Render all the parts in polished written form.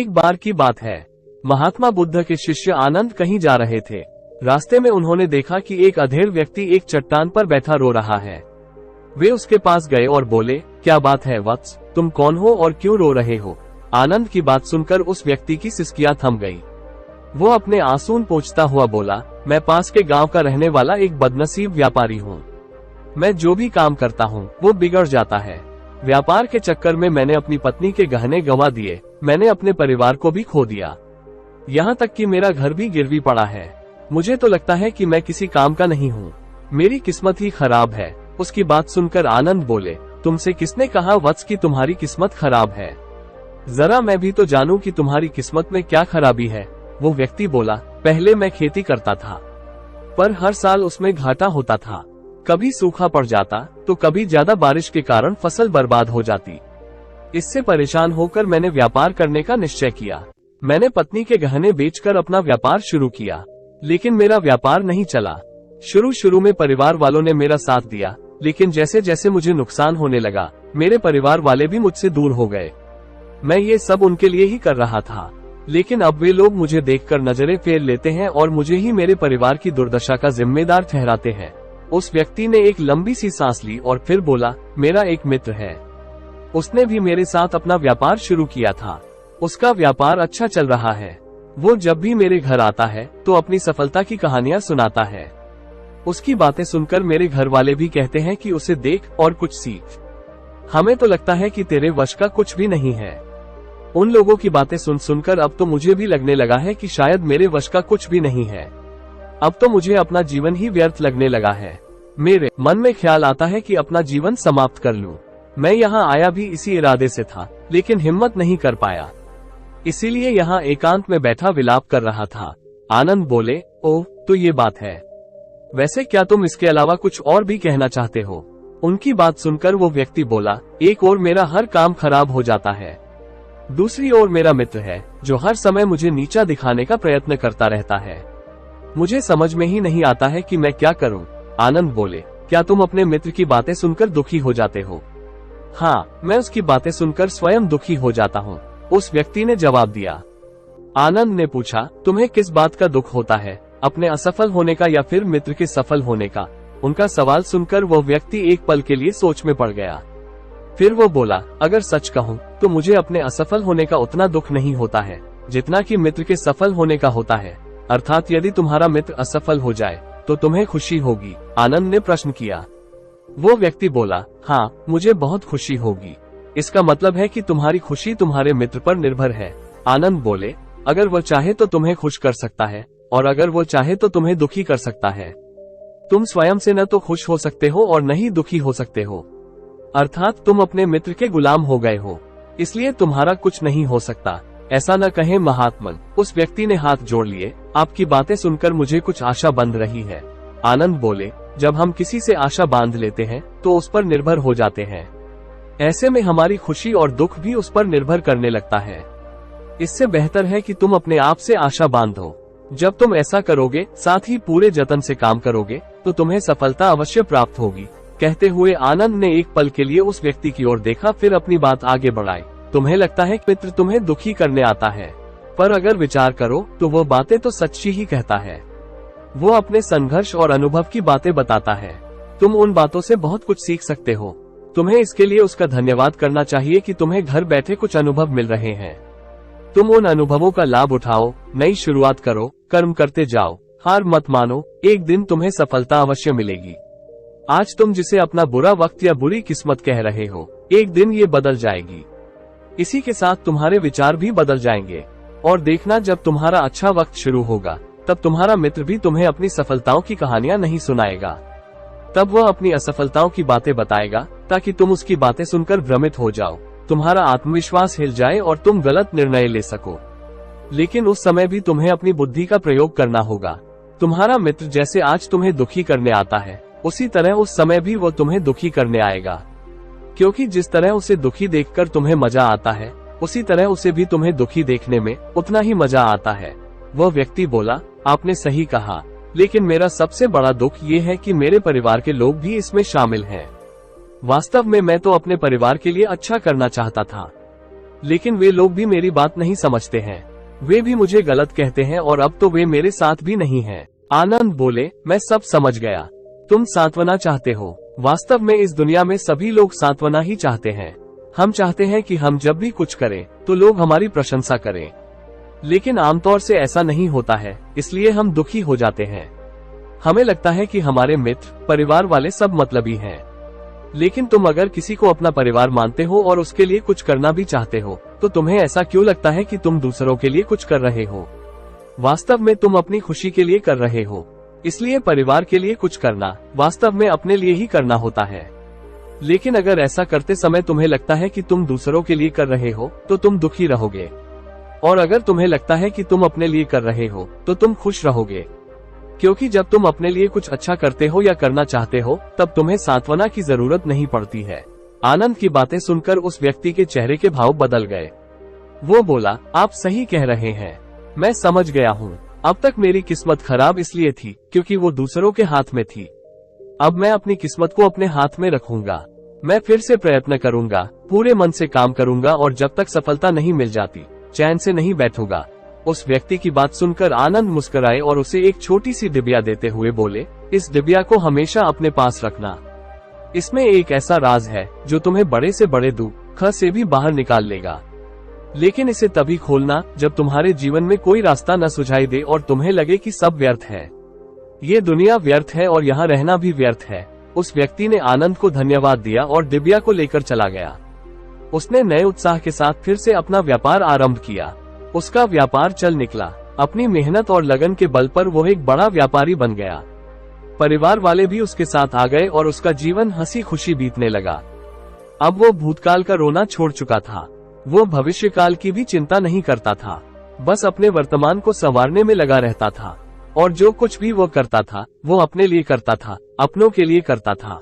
एक बार की बात है, महात्मा बुद्ध के शिष्य आनंद कहीं जा रहे थे। रास्ते में उन्होंने देखा कि एक अधेड़ व्यक्ति एक चट्टान पर बैठा रो रहा है। वे उसके पास गए और बोले, क्या बात है वत्स, तुम कौन हो और क्यों रो रहे हो? आनंद की बात सुनकर उस व्यक्ति की सिसकियां थम गई। वो अपने आंसू पोंछता हुआ बोला, मैं पास के गांव का रहने वाला एक बदनसीब व्यापारी हूँ। मैं जो भी काम करता हूँ वो बिगड़ जाता है। व्यापार के चक्कर में मैंने अपनी पत्नी के गहने गंवा दिए, मैंने अपने परिवार को भी खो दिया, यहाँ तक कि मेरा घर भी गिरवी पड़ा है। मुझे तो लगता है कि मैं किसी काम का नहीं हूँ, मेरी किस्मत ही खराब है। उसकी बात सुनकर आनंद बोले, तुमसे किसने कहा वत्स कि तुम्हारी किस्मत खराब है? जरा मैं भी तो जानूं कि तुम्हारी किस्मत में क्या खराबी है। वो व्यक्ति बोला, पहले मैं खेती करता था, पर हर साल उसमें घाटा होता था। कभी सूखा पड़ जाता तो कभी ज्यादा बारिश के कारण फसल बर्बाद हो जाती। इससे परेशान होकर मैंने व्यापार करने का निश्चय किया। मैंने पत्नी के गहने बेचकर अपना व्यापार शुरू किया, लेकिन मेरा व्यापार नहीं चला। शुरू में परिवार वालों ने मेरा साथ दिया, लेकिन जैसे जैसे मुझे नुकसान होने लगा, मेरे परिवार वाले भी मुझसे दूर हो गए। मैं ये सब उनके लिए ही कर रहा था, लेकिन अब वे लोग मुझे देखकर नजरें फेर लेते हैं और मुझे ही मेरे परिवार की दुर्दशा का जिम्मेदार ठहराते हैं। उस व्यक्ति ने एक लंबी सी सांस ली और फिर बोला, मेरा एक मित्र है, उसने भी मेरे साथ अपना व्यापार शुरू किया था। उसका व्यापार अच्छा चल रहा है। वो जब भी मेरे घर आता है तो अपनी सफलता की कहानियां सुनाता है। उसकी बातें सुनकर मेरे घर वाले भी कहते हैं कि उसे देख और कुछ सीख। हमें तो लगता है कि तेरे वश का कुछ भी नहीं है। उन लोगों की बातें सुनकर अब तो मुझे भी लगने लगा है कि शायद मेरे वश का कुछ भी नहीं है। अब तो मुझे अपना जीवन ही व्यर्थ लगने लगा है। मेरे मन में ख्याल आता है कि अपना जीवन समाप्त कर लूं। मैं यहाँ आया भी इसी इरादे से था, लेकिन हिम्मत नहीं कर पाया, इसीलिए यहाँ एकांत में बैठा विलाप कर रहा था। आनंद बोले, ओह तो ये बात है। वैसे क्या तुम इसके अलावा कुछ और भी कहना चाहते हो? उनकी बात सुनकर वो व्यक्ति बोला, एक ओर मेरा हर काम खराब हो जाता है, दूसरी ओर मेरा मित्र है जो हर समय मुझे नीचा दिखाने का प्रयत्न करता रहता है। मुझे समझ में ही नहीं आता है कि मैं क्या करूं। आनंद बोले, क्या तुम अपने मित्र की बातें सुनकर दुखी हो जाते हो? हाँ, मैं उसकी बातें सुनकर स्वयं दुखी हो जाता हूँ, उस व्यक्ति ने जवाब दिया। आनंद ने पूछा, तुम्हें किस बात का दुख होता है, अपने असफल होने का या फिर मित्र के सफल होने का? उनका सवाल सुनकर वो व्यक्ति एक पल के लिए सोच में पड़ गया। फिर वो बोला, अगर सच कहूँ तो मुझे अपने असफल होने का उतना दुख नहीं होता है जितना कि मित्र के सफल होने का होता है। अर्थात यदि तुम्हारा मित्र असफल हो जाए तो तुम्हें खुशी होगी? आनंद ने प्रश्न किया। वो व्यक्ति बोला, हाँ मुझे बहुत खुशी होगी। इसका मतलब है कि तुम्हारी खुशी तुम्हारे मित्र पर निर्भर है। आनंद बोले, अगर वो चाहे तो तुम्हें खुश कर सकता है और अगर वो चाहे तो तुम्हें दुखी कर सकता है। तुम स्वयं से न तो खुश हो सकते हो और न ही दुखी हो सकते हो, अर्थात तुम अपने मित्र के गुलाम हो गए हो, इसलिए तुम्हारा कुछ नहीं हो सकता। ऐसा न कहे महात्मन। उस व्यक्ति ने हाथ जोड़ लिए, आपकी बातें सुनकर मुझे कुछ आशा बंध रही है। आनंद बोले, जब हम किसी से आशा बांध लेते हैं तो उस पर निर्भर हो जाते हैं। ऐसे में हमारी खुशी और दुख भी उस पर निर्भर करने लगता है। इससे बेहतर है कि तुम अपने आप से आशा बांधो। जब तुम ऐसा करोगे, साथ ही पूरे जतन से काम करोगे, तो तुम्हें सफलता अवश्य प्राप्त होगी। कहते हुए आनंद ने एक पल के लिए उस व्यक्ति की ओर देखा, फिर अपनी बात आगे बढ़ाई। तुम्हें लगता है कि मित्र तुम्हें दुखी करने आता है, पर अगर विचार करो तो वो बातें तो सच्ची ही कहता है। वो अपने संघर्ष और अनुभव की बातें बताता है। तुम उन बातों से बहुत कुछ सीख सकते हो। तुम्हें इसके लिए उसका धन्यवाद करना चाहिए कि तुम्हें घर बैठे कुछ अनुभव मिल रहे हैं। तुम उन अनुभवों का लाभ उठाओ, नई शुरुआत करो, कर्म करते जाओ, हार मत मानो, एक दिन तुम्हें सफलता अवश्य मिलेगी। आज तुम जिसे अपना बुरा वक्त या बुरी किस्मत कह रहे हो, एक दिन ये बदल जाएगी। इसी के साथ तुम्हारे विचार भी बदल जाएंगे। और देखना, जब तुम्हारा अच्छा वक्त शुरू होगा तब तुम्हारा मित्र भी तुम्हें अपनी सफलताओं की कहानियां नहीं सुनाएगा, तब वह अपनी असफलताओं की बातें बताएगा, ताकि तुम उसकी बातें सुनकर भ्रमित हो जाओ, तुम्हारा आत्मविश्वास हिल जाए और तुम गलत निर्णय ले सको। लेकिन उस समय भी तुम्हें अपनी बुद्धि का प्रयोग करना होगा। तुम्हारा मित्र जैसे आज तुम्हें दुखी करने आता है, उसी तरह उस समय भी वो तुम्हें दुखी करने आएगा, क्योंकि जिस तरह उसे दुखी देखकर तुम्हें मजा आता है, उसी तरह उसे भी तुम्हें दुखी देखने में उतना ही मजा आता है। वह व्यक्ति बोला, आपने सही कहा, लेकिन मेरा सबसे बड़ा दुख ये है कि मेरे परिवार के लोग भी इसमें शामिल हैं। वास्तव में मैं तो अपने परिवार के लिए अच्छा करना चाहता था, लेकिन वे लोग भी मेरी बात नहीं समझते हैं। वे भी मुझे गलत कहते हैं और अब तो वे मेरे साथ भी नहीं हैं। आनंद बोले, मैं सब समझ गया। तुम सांत्वना चाहते हो। वास्तव में इस दुनिया में सभी लोग सांत्वना ही चाहते हैं। हम चाहते हैं कि हम जब भी कुछ करें तो लोग हमारी प्रशंसा करें, लेकिन आमतौर से ऐसा नहीं होता है, इसलिए हम दुखी हो जाते हैं। हमें लगता है कि हमारे मित्र, परिवार वाले सब मतलबी हैं। लेकिन तुम अगर किसी को अपना परिवार मानते हो और उसके लिए कुछ करना भी चाहते हो, तो तुम्हें ऐसा क्यों लगता है कि तुम दूसरों के लिए कुछ कर रहे हो? वास्तव में तुम अपनी खुशी के लिए कर रहे हो। इसलिए परिवार के लिए कुछ करना वास्तव में अपने लिए ही करना होता है। लेकिन अगर ऐसा करते समय तुम्हें लगता है कि तुम दूसरों के लिए कर रहे हो, तो तुम दुखी रहोगे। और अगर तुम्हें लगता है कि तुम अपने लिए कर रहे हो, तो तुम खुश रहोगे। क्योंकि जब तुम अपने लिए कुछ अच्छा करते हो या करना चाहते हो, तब तुम्हें सांत्वना की जरूरत नहीं पड़ती है। आनंद की बातें सुनकर उस व्यक्ति के चेहरे के भाव बदल गए। वो बोला, आप सही कह रहे हैं, मैं समझ गया हूँ। अब तक मेरी किस्मत खराब इसलिए थी क्योंकि वो दूसरों के हाथ में थी। अब मैं अपनी किस्मत को अपने हाथ में रखूंगा। मैं फिर से प्रयत्न करूंगा, पूरे मन से काम करूंगा और जब तक सफलता नहीं मिल जाती, चैन से नहीं बैठूंगा। उस व्यक्ति की बात सुनकर आनंद मुस्कुराए और उसे एक छोटी सी डिबिया देते हुए बोले, इस डिबिया को हमेशा अपने पास रखना। इसमें एक ऐसा राज है जो तुम्हें बड़े से बड़े दुख से भी बाहर निकाल लेगा। लेकिन इसे तभी खोलना जब तुम्हारे जीवन में कोई रास्ता न सुझाई दे और तुम्हें लगे कि सब व्यर्थ है। ये दुनिया व्यर्थ है और यहाँ रहना भी व्यर्थ है। उस व्यक्ति ने आनंद को धन्यवाद दिया और डिबिया को लेकर चला गया। उसने नए उत्साह के साथ फिर से अपना व्यापार आरंभ किया। उसका व्यापार चल निकला। अपनी मेहनत और लगन के बल पर वो एक बड़ा व्यापारी बन गया। परिवार वाले भी उसके साथ आ गए और उसका जीवन हंसी खुशी बीतने लगा। अब वो भूतकाल का रोना छोड़ चुका था। वो भविष्यकाल की भी चिंता नहीं करता था, बस अपने वर्तमान को संवारने में लगा रहता था। और जो कुछ भी वो करता था, वो अपने लिए करता था, अपनों के लिए करता था।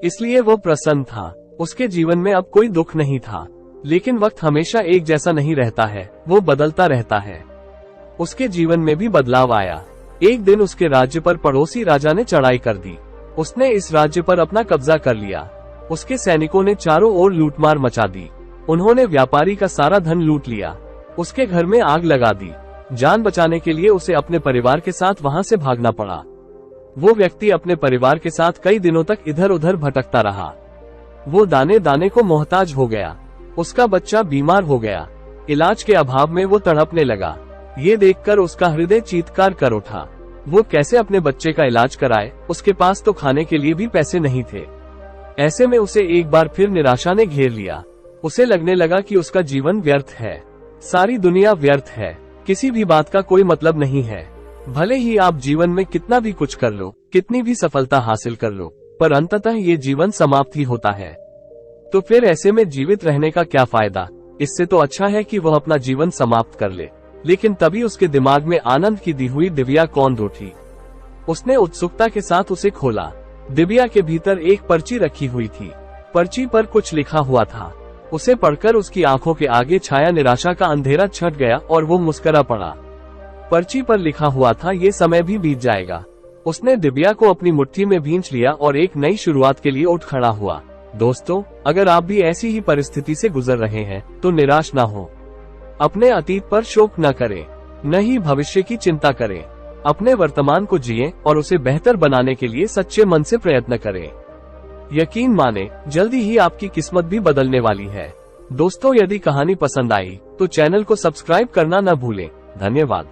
इसलिए वो प्रसन्न था। उसके जीवन में अब कोई दुख नहीं था। लेकिन वक्त हमेशा एक जैसा नहीं रहता है, वो बदलता रहता है। उसके जीवन में भी बदलाव आया। एक दिन उसके राज्य पर पड़ोसी राजा ने चढ़ाई कर दी। उसने इस राज्य पर अपना कब्जा कर लिया। उसके सैनिकों ने चारों ओर लूटमार मचा दी। उन्होंने व्यापारी का सारा धन लूट लिया। उसके घर में आग लगा दी। जान बचाने के लिए उसे अपने परिवार के साथ वहां से भागना पड़ा। वो व्यक्ति अपने परिवार के साथ कई दिनों तक इधर उधर भटकता रहा। वो दाने दाने को मोहताज हो गया। उसका बच्चा बीमार हो गया। इलाज के अभाव में वो तड़पने लगा। ये देखकर उसका हृदय चीत्कार कर उठा। वो कैसे अपने बच्चे का इलाज कराए? उसके पास तो खाने के लिए भी पैसे नहीं थे। ऐसे में उसे एक बार फिर निराशा ने घेर लिया। उसे लगने लगा कि उसका जीवन व्यर्थ है। सारी दुनिया व्यर्थ है। किसी भी बात का कोई मतलब नहीं है। भले ही आप जीवन में कितना भी कुछ कर लो, कितनी भी सफलता हासिल कर लो, पर अंततः ये जीवन समाप्त ही होता है। तो फिर ऐसे में जीवित रहने का क्या फायदा? इससे तो अच्छा है कि वह अपना जीवन समाप्त कर ले। लेकिन तभी उसके दिमाग में आनंद की दी हुई डिबिया कौंध उठी। उसने उत्सुकता के साथ उसे खोला। डिबिया के भीतर एक पर्ची रखी हुई थी। पर्ची पर कुछ लिखा हुआ था। उसे पढ़कर उसकी आंखों के आगे छाया निराशा का अंधेरा छट गया और वो मुस्कुरा पड़ा। पर्ची पर लिखा हुआ था, ये समय भी बीत जाएगा। उसने डिबिया को अपनी मुट्ठी में भींच लिया और एक नई शुरुआत के लिए उठ खड़ा हुआ। दोस्तों, अगर आप भी ऐसी ही परिस्थिति से गुजर रहे हैं तो निराश ना हो। अपने अतीत पर शोक न करें, न ही भविष्य की चिंता करें। अपने वर्तमान को जिएं और उसे बेहतर बनाने के लिए सच्चे मन से प्रयत्न करें। यकीन माने, जल्दी ही आपकी किस्मत भी बदलने वाली है। दोस्तों, यदि कहानी पसंद आई तो चैनल को सब्सक्राइब करना न भूलें। धन्यवाद।